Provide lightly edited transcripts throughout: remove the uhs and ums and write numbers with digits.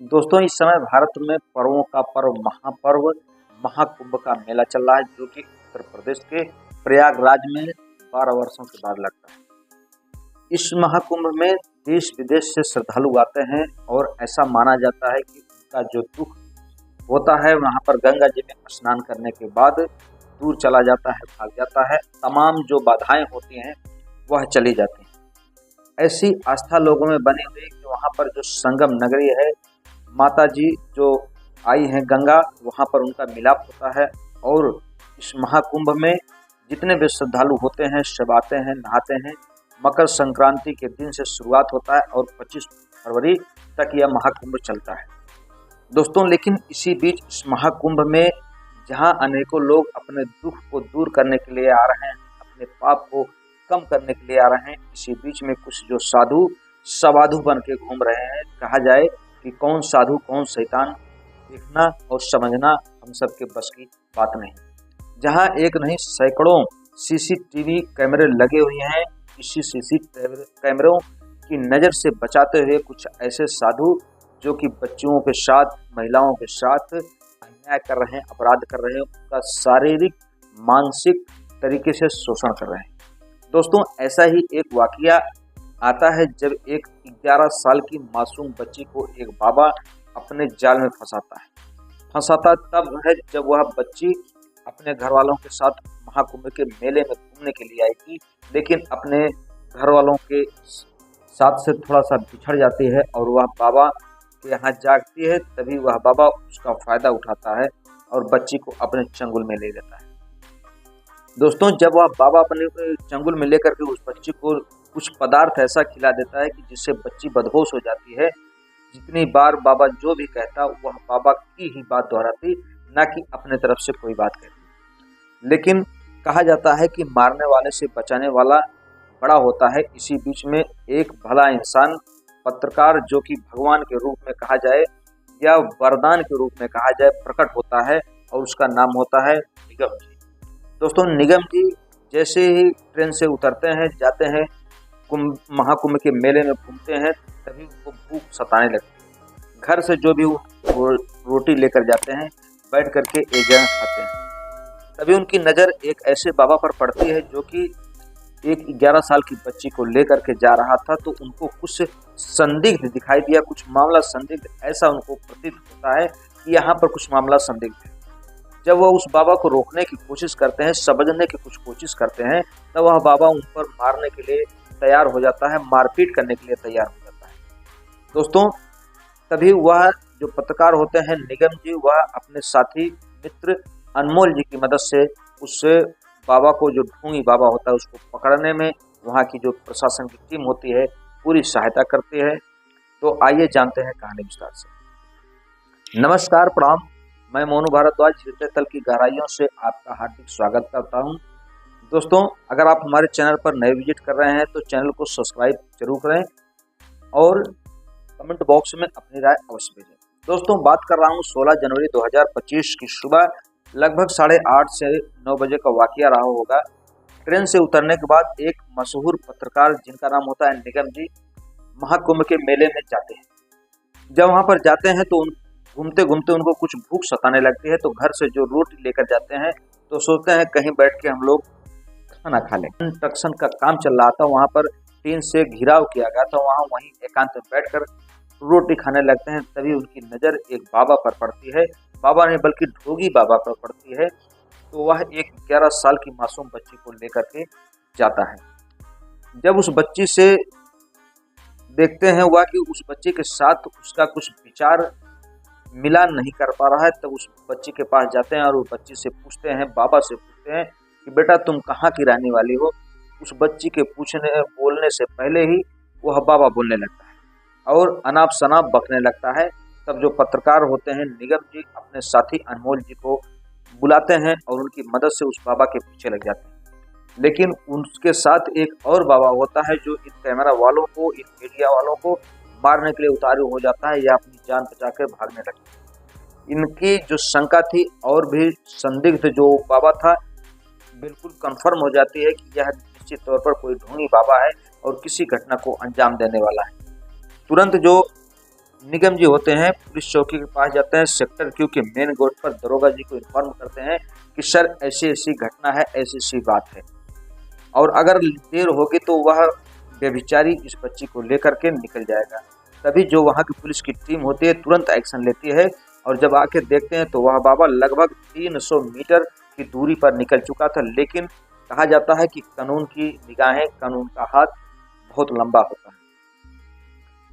दोस्तों, इस समय भारत में पर्वों का पर्व महापर्व महाकुंभ का मेला चल रहा है, जो कि उत्तर प्रदेश के प्रयागराज में 12 वर्षों के बाद लगता है। इस महाकुंभ में देश विदेश से श्रद्धालु आते हैं और ऐसा माना जाता है कि उनका जो दुख होता है वहाँ पर गंगा जी में स्नान करने के बाद दूर चला जाता है, भाग जाता है। तमाम जो बाधाएं होती हैं वह चली जाती हैं। ऐसी आस्था लोगों में बनी हुई कि वहाँ पर जो संगम नगरी है, माता जी जो आई हैं गंगा, वहाँ पर उनका मिलाप होता है। और इस महाकुंभ में जितने भी श्रद्धालु होते हैं सब आते हैं, नहाते हैं। मकर संक्रांति के दिन से शुरुआत होता है और 25 फरवरी तक यह महाकुंभ चलता है दोस्तों। लेकिन इसी बीच इस महाकुंभ में जहाँ अनेकों लोग अपने दुख को दूर करने के लिए आ रहे हैं, अपने पाप को कम करने के लिए आ रहे हैं, इसी बीच में कुछ जो साधु सवाधु बन के घूम रहे हैं। कहा जाए कि कौन साधु कौन शैतान, देखना और समझना हम सबके बस की बात नहीं। जहां एक नहीं सैकड़ों सीसीटीवी कैमरे लगे हुए हैं, इसी सीसीटीवी कैमरों की नज़र से बचाते हुए कुछ ऐसे साधु जो कि बच्चियों के साथ, महिलाओं के साथ अन्याय कर रहे हैं, अपराध कर रहे हैं, उनका शारीरिक मानसिक तरीके से शोषण कर रहे हैं। दोस्तों, ऐसा ही एक वाकया आता है जब एक 11 साल की मासूम बच्ची को एक बाबा अपने जाल में फंसाता तब है जब वह बच्ची अपने घर वालों के साथ महाकुंभ के मेले में घूमने के लिए आई थी, लेकिन अपने घर वालों के साथ से थोड़ा सा बिछड़ जाती है और वह बाबा के यहाँ जागती है। तभी वह बाबा उसका फायदा उठाता है और बच्ची को अपने चंगुल में ले लेता है। दोस्तों, जब वह बाबा अपने चंगुल में लेकर के उस बच्ची को कुछ पदार्थ ऐसा खिला देता है कि जिससे बच्ची बदहोश हो जाती है। जितनी बार बाबा जो भी कहता वह बाबा की ही बात दोहराती, ना कि अपने तरफ से कोई बात कहती। लेकिन कहा जाता है कि मारने वाले से बचाने वाला बड़ा होता है। इसी बीच में एक भला इंसान, पत्रकार, जो कि भगवान के रूप में कहा जाए या वरदान के रूप में कहा जाए, प्रकट होता है और उसका नाम होता है निगम जी। दोस्तों, निगम जी जैसे ही ट्रेन से उतरते हैं, जाते हैं महाकुंभ के मेले में घूमते हैं, तभी उनको भूख सताने लगती है। घर से जो भी वो रोटी लेकर जाते हैं, बैठ करके एक जगह खाते हैं। तभी उनकी नज़र एक ऐसे बाबा पर पड़ती है जो कि एक 11 साल की बच्ची को लेकर के जा रहा था। तो उनको कुछ संदिग्ध दिखाई दिया, कुछ मामला संदिग्ध ऐसा उनको प्रतीत होता है कि यहाँ पर कुछ मामला संदिग्ध है। जब वह उस बाबा को रोकने की कोशिश करते हैं, समझने की कुछ कोशिश करते हैं, तब वह बाबा उन पर मारने के लिए तैयार हो जाता है, मारपीट करने के लिए तैयार हो जाता है। दोस्तों, तभी वह जो पत्रकार होते हैं निगम जी, वह अपने साथी मित्र अनमोल जी की मदद से उस बाबा को, जो ढोंगी बाबा होता है, उसको पकड़ने में वहाँ की जो प्रशासन की टीम होती है पूरी सहायता करती है। तो आइए जानते हैं कहानी विस्तार से। नमस्कार, प्रणाम। मैं मोनू भारद्वाज हृदय तल की गहराइयों से आपका हार्दिक स्वागत करता हूं। दोस्तों, अगर आप हमारे चैनल पर नए विजिट कर रहे हैं तो चैनल को सब्सक्राइब जरूर करें और कमेंट बॉक्स में अपनी राय अवश्य भेजें। दोस्तों, बात कर रहा हूं 16 जनवरी 2025 की सुबह लगभग 8:30 से 9 बजे का वाकया रहा होगा। ट्रेन से उतरने के बाद एक मशहूर पत्रकार, जिनका नाम होता है निगम जी, महाकुंभ के मेले में जाते हैं। जब वहाँ पर जाते हैं तो घूमते घूमते उनको कुछ भूख सताने लगती है। तो घर से जो रोटी लेकर जाते हैं तो सोचते हैं कहीं बैठ के हम लोग खाना खा लें। कंस्ट्रक्शन का काम चल रहा था, वहाँ पर टीन से घिराव किया गया था। वहीं एकांत में बैठकर रोटी खाने लगते हैं। तभी उनकी नज़र एक बाबा पर पड़ती है, बाबा नहीं बल्कि ढोगी बाबा पर पड़ती है। तो वह एक 11 साल की मासूम बच्ची को लेकर के जाता है। जब उस बच्ची से देखते हैं वह कि उस बच्चे के साथ उसका कुछ विचार मिलान नहीं कर पा रहा है, तब उस बच्ची के पास जाते हैं और उस बच्ची से पूछते हैं, बाबा से पूछते हैं कि बेटा तुम कहाँ की रहने वाली हो। उस बच्ची के बोलने से पहले ही वह बाबा बोलने लगता है और अनाप शनाप बकने लगता है। तब जो पत्रकार होते हैं निगम जी अपने साथी अनमोल जी को बुलाते हैं और उनकी मदद से उस बाबा के पीछे लग जाते हैं। लेकिन उनके साथ एक और बाबा होता है जो इन कैमरा वालों को, इन मीडिया वालों को मारने के लिए उतारू हो जाता है या अपनी जान बचाकर भागने लगता है। इनकी जो शंका थी और भी संदिग्ध जो बाबा था, बिल्कुल कंफर्म हो जाती है कि यह निश्चित तौर पर कोई ढोंगी बाबा है और किसी घटना को अंजाम देने वाला है। तुरंत जो निगम जी होते हैं, पुलिस चौकी के पास जाते हैं, सेक्टर क्यू के मेन गेट पर दरोगा जी को इन्फॉर्म करते हैं कि सर ऐसी ऐसी घटना है, ऐसी ऐसी बात है, और अगर देर होगी तो वह व्यभिचारी इस बच्ची को लेकर के निकल जाएगा। तभी जो वहाँ की पुलिस की टीम होती है तुरंत एक्शन लेती है, और जब आके देखते हैं तो वह बाबा लगभग 300 मीटर की दूरी पर निकल चुका था। लेकिन कहा जाता है कि कानून की निगाहें, कानून का हाथ बहुत लंबा होता है।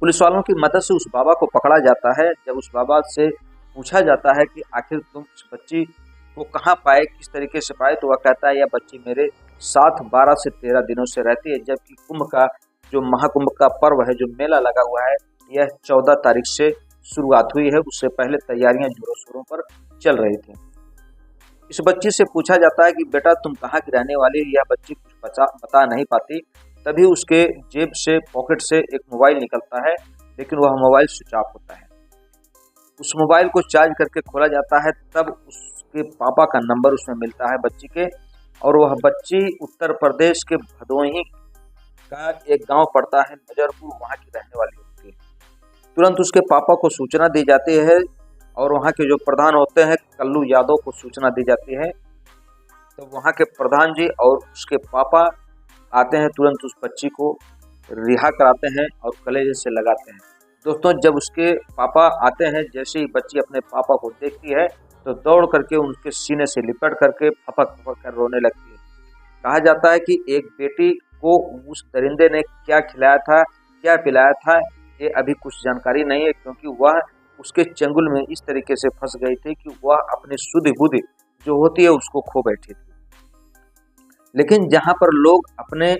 पुलिस वालों की मदद से उस बाबा को पकड़ा जाता है। जब उस बाबा से पूछा जाता है कि आखिर तुम इस बच्ची को कहाँ पाए, किस तरीके से पाए, तो वह कहता है यह बच्ची मेरे साथ 12 से 13 दिनों से रहती है, जबकि कुंभ का जो महाकुंभ का पर्व है, जो मेला लगा हुआ है, यह 14 तारीख से शुरुआत हुई है। उससे पहले तैयारियां जोरों शोरों पर चल रही थी। इस बच्ची से पूछा जाता है कि बेटा तुम कहाँ की रहने वाली है। यह बच्ची कुछ बता नहीं पाती। तभी उसके जेब से, पॉकेट से एक मोबाइल निकलता है, लेकिन वह मोबाइल स्विच ऑफ होता है। उस मोबाइल को चार्ज करके खोला जाता है, तब उसके पापा का नंबर उसमें मिलता है बच्ची के, और वह बच्ची उत्तर प्रदेश के भदोही का एक गांव पड़ता है नजरपुर, वहां की रहने वाली होती है। तुरंत उसके पापा को सूचना दी जाती है, और वहां के जो प्रधान होते हैं कल्लू यादव को सूचना दी जाती है। तो वहां के प्रधान जी और उसके पापा आते हैं, तुरंत उस बच्ची को रिहा कराते हैं और कलेजे से लगाते हैं। दोस्तों, जब उसके पापा आते हैं, जैसे ही बच्ची अपने पापा को देखती है तो दौड़ करके उनके सीने से लिपट करके फपक फपक कर रोने लगती है। कहा जाता है कि एक बेटी को उस दरिंदे ने क्या खिलाया था, क्या पिलाया था, ये अभी कुछ जानकारी नहीं है, क्योंकि वह उसके चंगुल में इस तरीके से फंस गई थी कि वह अपनी सुधि बुद्धि जो होती है उसको खो बैठी थी। लेकिन जहाँ पर लोग अपने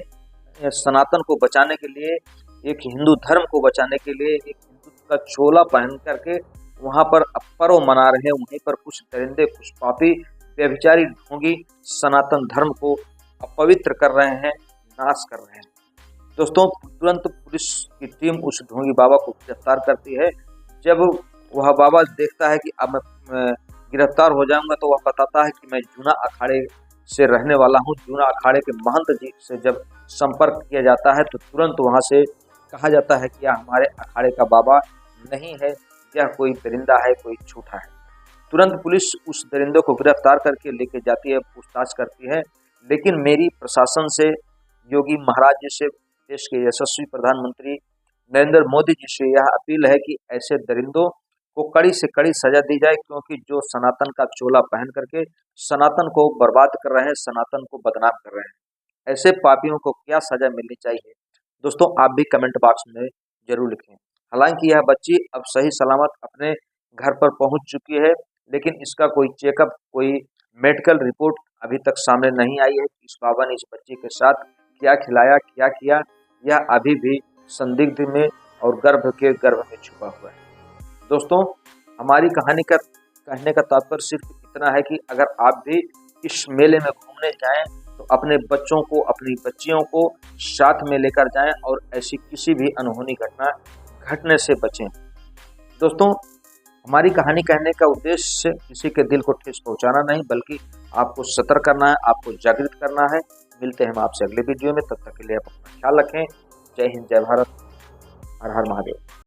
सनातन को बचाने के लिए, एक हिंदू धर्म को बचाने के लिए, एक हिंदू का चोला पहन करके वहाँ पर पर्व मना रहे हैं, वहीं पर कुछ दरिंदे, कुछ पापी, व्यभिचारी, ढोंगी सनातन धर्म को अपवित्र कर रहे हैं, नाश कर रहे हैं। दोस्तों, तुरंत पुलिस की टीम उस ढोंगी बाबा को गिरफ्तार करती है। जब वह बाबा देखता है कि अब मैं गिरफ्तार हो जाऊंगा, तो वह बताता है कि मैं जूना अखाड़े से रहने वाला हूँ। जूना अखाड़े के महंत जी से जब संपर्क किया जाता है तो तुरंत वहां से कहा जाता है कि यह हमारे अखाड़े का बाबा नहीं है, यह कोई दरिंदा है, कोई झूठा है। तुरंत पुलिस उस दरिंदे को गिरफ्तार करके लेके जाती है, पूछताछ करती है। लेकिन मेरी प्रशासन से, योगी महाराज जी से, देश के यशस्वी प्रधानमंत्री नरेंद्र मोदी जी से यह अपील है कि ऐसे दरिंदों को कड़ी से कड़ी सजा दी जाए, क्योंकि जो सनातन का चोला पहन करके सनातन को बर्बाद कर रहे हैं, सनातन को बदनाम कर रहे हैं, ऐसे पापियों को क्या सजा मिलनी चाहिए। दोस्तों, आप भी कमेंट बॉक्स में जरूर लिखें। हालांकि यह बच्ची अब सही सलामत अपने घर पर पहुंच चुकी है, लेकिन इसका कोई चेकअप, कोई मेडिकल रिपोर्ट अभी तक सामने नहीं आई है कि इस बाबा ने इस बच्ची के साथ क्या खिलाया, क्या किया। यह अभी भी संदिग्ध में और गर्भ में छुपा हुआ है। दोस्तों, हमारी कहानी का कहने का तात्पर्य सिर्फ इतना है कि अगर आप भी इस मेले में घूमने जाएं तो अपने बच्चों को, अपनी बच्चियों को साथ में लेकर जाएं और ऐसी किसी भी अनहोनी घटना घटने से बचें। दोस्तों, हमारी कहानी कहने का उद्देश्य किसी के दिल को ठेस पहुंचाना नहीं, बल्कि आपको सतर्क करना है, आपको जागृत करना है। मिलते हैं हम आपसे अगले वीडियो में, तब तक के लिए आप अपना ख्याल रखें। जय हिंद, जय भारत, हर हर महादेव।